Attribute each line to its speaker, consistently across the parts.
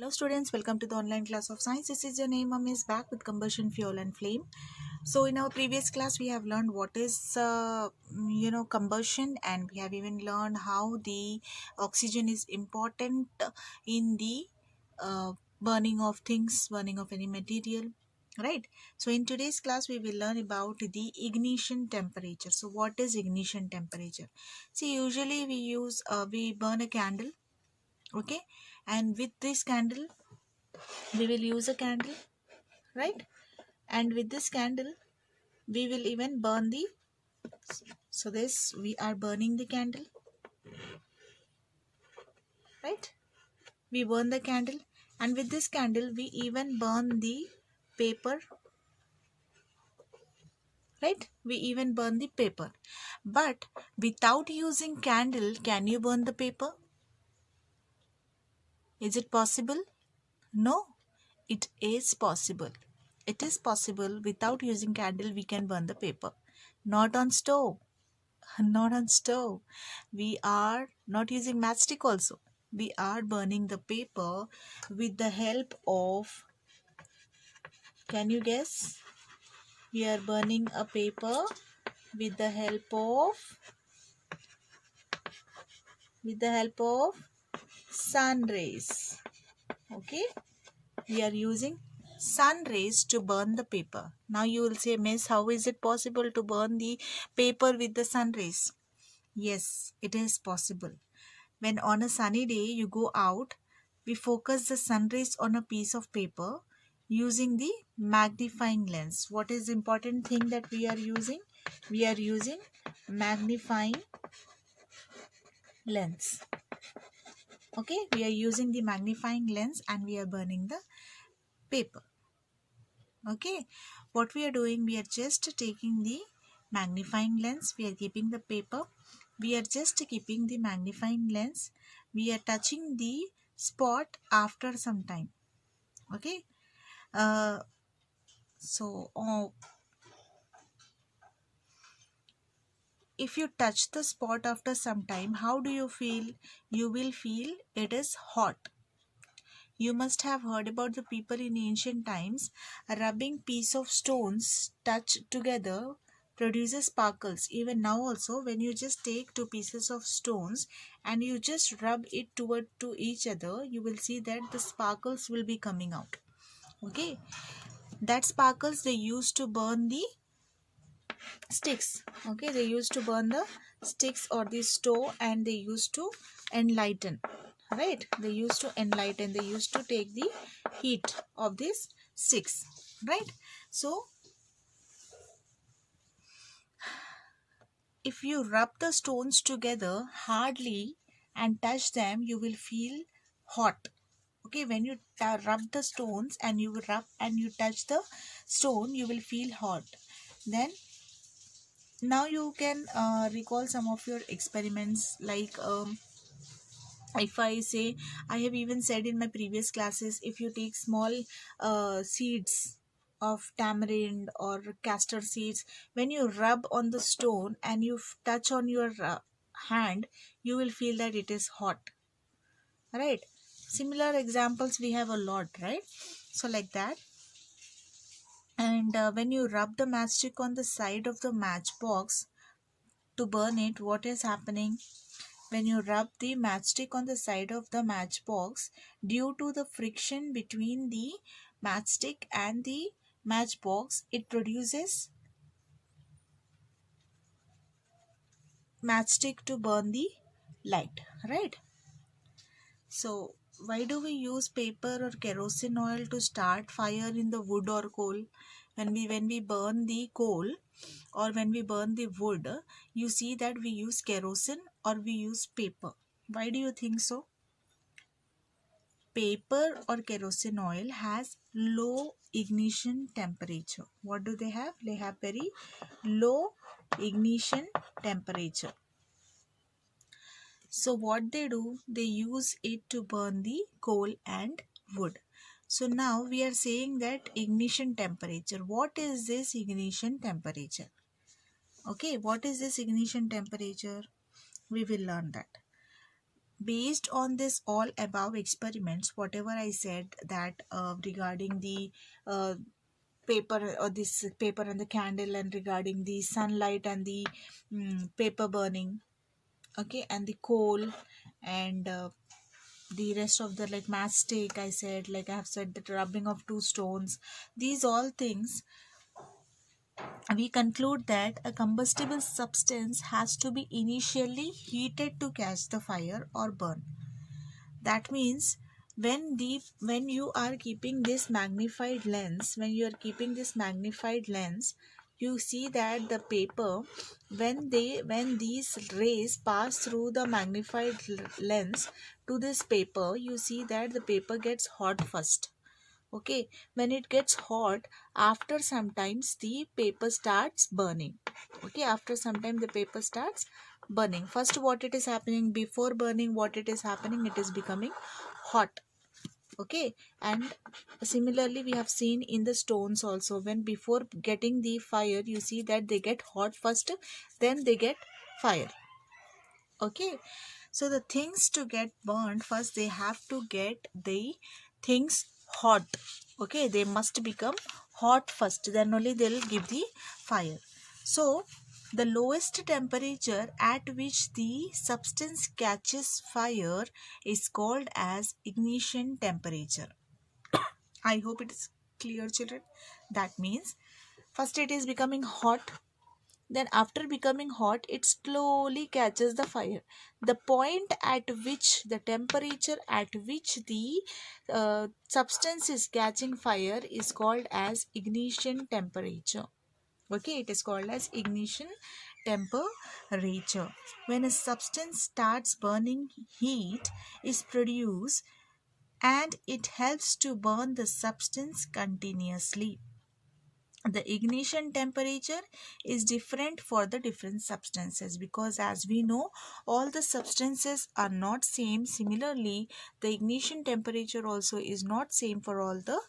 Speaker 1: Hello students, welcome to the online class of science. This is your name, Mummy is back with combustion, fuel and flame. So in our previous class we have learned what is combustion, and we have even learned how the oxygen is important in the burning of things, burning of any material, right? So in today's class we will learn about the ignition temperature. So what is ignition temperature? See, usually we burn a candle, okay, and with this candle we will use a candle, right? And with this candle we will even burn the, so this we are burning the candle, right? We burn the candle, and with this candle we even burn the paper, right? We even burn the paper. But without using candle, can you burn the paper? Is it possible? No, it is possible. It is possible. Without using candle we can burn the paper. Not on stove. Not on stove. We are not using matchstick also. We are burning the paper with the help of, can you guess? We are burning a paper with the help of sun rays. Okay, we are using sun rays to burn the paper. Now you will say, Miss, how is it possible to burn the paper with the sun rays? Yes, it is possible. When on a sunny day you go out, we focus the sun rays on a piece of paper using the magnifying lens. What is the important thing that we are using? We are using magnifying lens. Okay, we are using the magnifying lens and we are burning the paper. Okay, what we are doing, we are just taking the magnifying lens, we are keeping the paper, we are just keeping the magnifying lens, we are touching the spot after some time. Okay, uh, so if you touch the spot after some time, how do you feel? You will feel it is hot. You must have heard about the people in ancient times rubbing piece of stones touched together produces sparkles. Even now also, when you just take two pieces of stones and you just rub it toward to each other, you will see that the sparkles will be coming out. Okay, that sparkles they used to burn the sticks. Okay, they used to burn the sticks or the stove, and they used to enlighten, right? They used to enlighten, they used to take the heat of these sticks, right? So if you rub the stones together hardly and touch them, you will feel hot. Okay, when you rub the stones and you rub and you touch the stone, you will feel hot. Then now you can recall some of your experiments, like if I say, I have even said in my previous classes, if you take small seeds of tamarind or castor seeds, when you rub on the stone and you touch on your hand, you will feel that it is hot, right? Similar examples we have a lot, right? So like that. And when you rub the matchstick on the side of the matchbox to burn it, what is happening? When you rub the matchstick on the side of the matchbox, due to the friction between the matchstick and the matchbox, it produces matchstick to burn the light, right? So why do we use paper or kerosene oil to start fire in the wood or coal? When we burn the coal or when we burn the wood, you see that we use kerosene or we use paper. Why do you think so? Paper or kerosene oil has low ignition temperature. What do they have? They have very low ignition temperature. So what they do, they use it to burn the coal and wood. So now we are saying that ignition temperature. What is this ignition temperature? Okay, what is this ignition temperature? We will learn that. based on this all above experiments, whatever I said that regarding the uh, paper, or this paper and the candle, and regarding the sunlight and the paper burning, okay, and the coal, and the rest of the like matchstick, I said, like I have said, that rubbing of two stones, these all things, we conclude that a combustible substance has to be initially heated to catch the fire or burn. That means when you are keeping this magnified lens, you see that the paper, when these rays pass through the magnified lens to this paper, you see that the paper gets hot first. Okay, when it gets hot, after sometimes the paper starts burning. Okay, after some time the paper starts burning. First, what it is happening before burning, what it is happening, it is becoming hot. Okay, and similarly we have seen in the stones also, when before getting the fire, you see that they get hot first, then they get fire. Okay, so the things to get burned first, they have to get the things hot. Okay, they must become hot first, then only they'll give the fire. So the lowest temperature at which the substance catches fire is called as ignition temperature. I hope it is clear, children. That means first it is becoming hot, then after becoming hot, it slowly catches the fire. The point at which, the temperature at which the substance is catching fire is called as ignition temperature. Okay, it is called as ignition temperature. When a substance starts burning, heat is produced and it helps to burn the substance continuously. The ignition temperature is different for the different substances, because as we know, all the substances are not same. Similarly, the ignition temperature also is not same for all the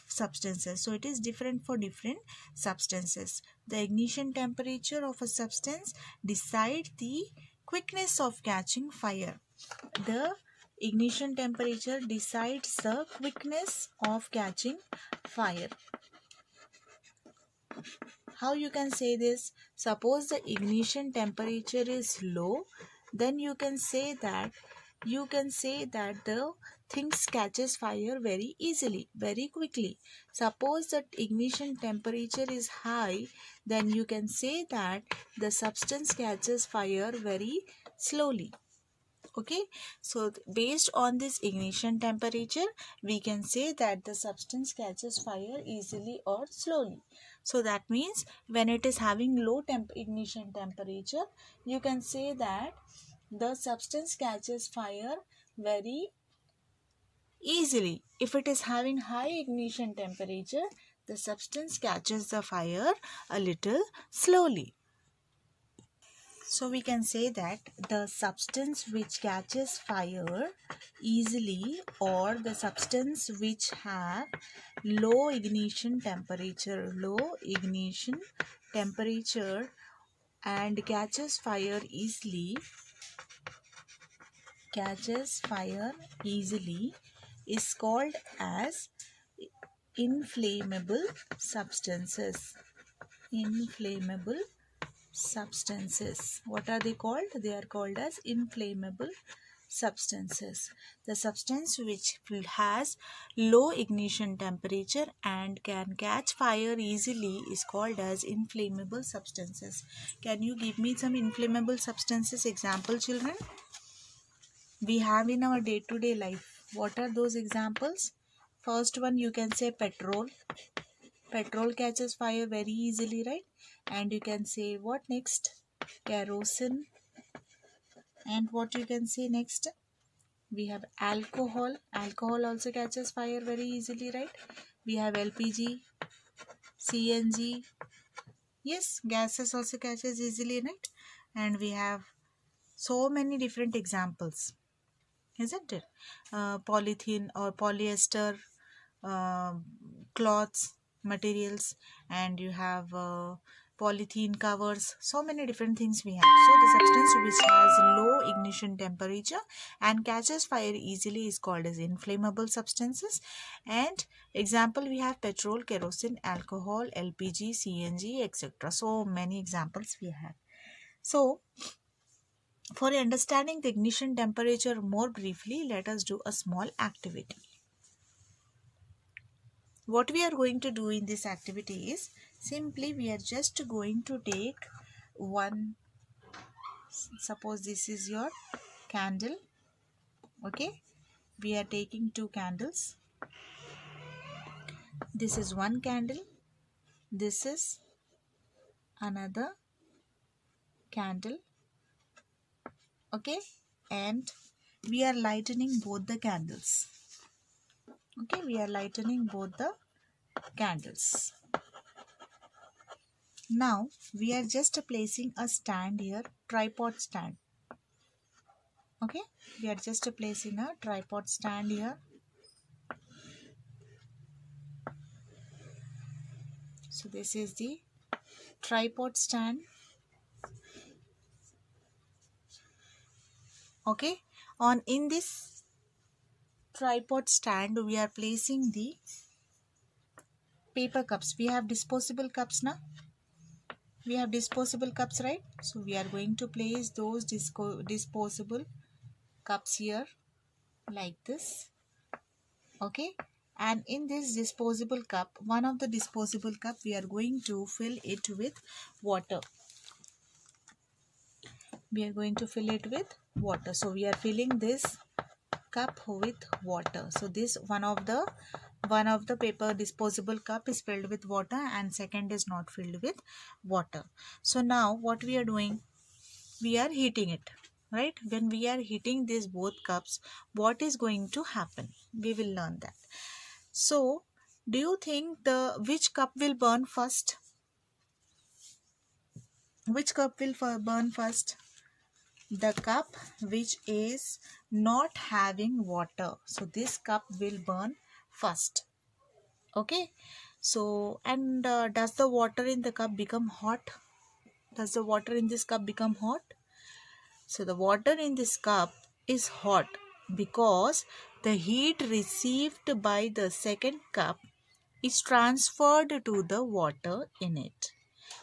Speaker 1: substances, so it is different for different substances. The ignition temperature of a substance decide the quickness of catching fire. The ignition temperature decides the quickness of catching fire. How you can say this? Suppose the ignition temperature is low, then you can say that the things catches fire very easily, very quickly. Suppose that ignition temperature is high, then you can say that the substance catches fire very slowly. Okay, so based on this ignition temperature, we can say that the substance catches fire easily or slowly. So that means when it is having low ignition temperature, you can say that the substance catches fire very easily. If it is having high ignition temperature, the substance catches the fire a little slowly. So we can say that the substance which catches fire easily, or the substance which have low ignition temperature and catches fire easily is called as inflammable substances. Inflammable substances. What are they called? They are called as inflammable substances. The substance which has low ignition temperature and can catch fire easily is called as inflammable substances. Can you give me some inflammable substances example, children? We have in our day-to-day life. What are those examples? First one, you can say petrol. Petrol catches fire very easily, right? And you can say what next? Kerosene. And what you can say next? We have alcohol. Alcohol also catches fire very easily, right? We have LPG, CNG. Yes, gases also catches easily, right? And we have so many different examples, isn't it? Polythene or polyester, uh, cloths, materials, and you have polythene covers, so many different things we have. So the substance which has low ignition temperature and catches fire easily is called as inflammable substances. And example, we have petrol, kerosene, alcohol, LPG, CNG, etc. So many examples we have. So for understanding the ignition temperature more briefly, let us do a small activity. What we are going to do in this activity is simply we are just going to take one, suppose this is your candle, okay, we are taking two candles. This is one candle, this is another candle, okay, and we are lightening both the candles, okay, we are lightening both the candles. Now we are just placing a stand here, tripod stand, okay, we are just placing a tripod stand here. So this is the tripod stand, okay. On in this tripod stand we are placing the paper cups. We have disposable cups now, we have disposable cups, right? So we are going to place those disposable cups here like this, okay. And in this disposable cup, one of the disposable cup, we are going to fill it with water. We are going to fill it with water. So we are filling this cup with water. So this one of the paper disposable cup is filled with water and second is not filled with water. So now what we are doing, we are heating it, right? When we are heating these both cups, what is going to happen, we will learn that. So do you think which cup will burn first? Which cup will burn first? The cup which is not having water. So this cup will burn first, okay. So and does the water in the cup become hot? Does the water in this cup become hot? So the water in this cup is hot because the heat received by the second cup is transferred to the water in it.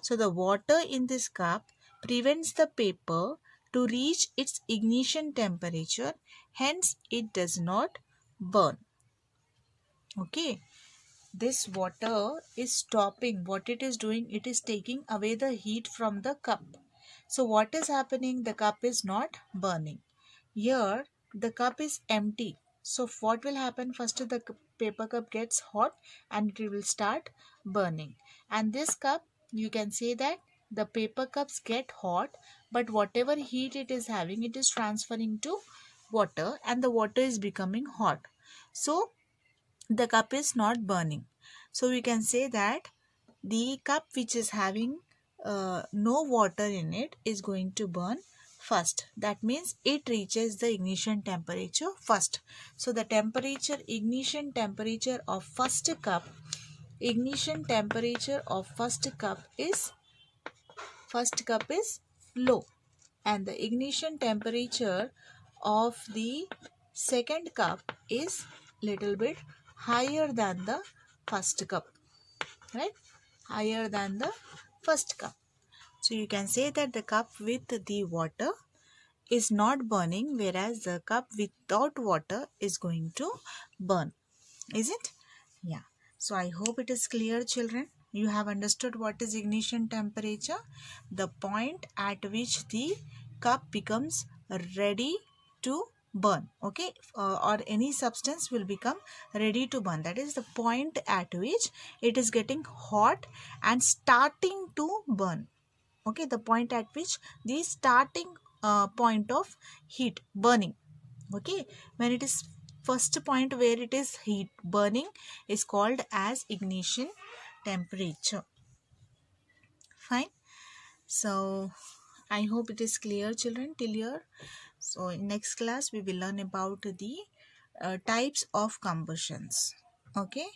Speaker 1: So the water in this cup prevents the paper to reach its ignition temperature, hence it does not burn. Okay, this water is stopping. What it is doing, it is taking away the heat from the cup. So what is happening? The cup is not burning. Here the cup is empty. So what will happen? First the paper cup gets hot and it will start burning. And this cup, you can say that the paper cups get hot, but whatever heat it is having, it is transferring to water and the water is becoming hot. So the cup is not burning. So we can say that the cup which is having no water in it is going to burn first. That means it reaches the ignition temperature first. So the ignition temperature of first cup is low, and the ignition temperature of the second cup is little bit higher than the first cup, right? Higher than the first cup. So you can say that the cup with the water is not burning, whereas the cup without water is going to burn. Is it? Yeah. So I hope it is clear, children. You have understood what is ignition temperature, the point at which the cup becomes ready to burn, okay, or any substance will become ready to burn. That is the point at which it is getting hot and starting to burn, okay, the point at which the starting point of heat burning, okay. When it is first point where it is heat burning is called as ignition temperature. Fine. So I hope it is clear, children, till here. So in next class we will learn about the types of combustions, okay.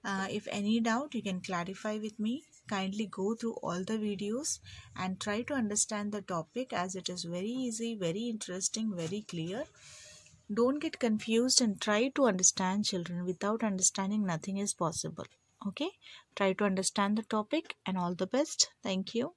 Speaker 1: If any doubt, you can clarify with me. Kindly go through all the videos and try to understand the topic, as it is very easy, very interesting, very clear. Don't get confused and try to understand, children. Without understanding, nothing is possible. Okay? Try to understand the topic, and all the best. Thank you.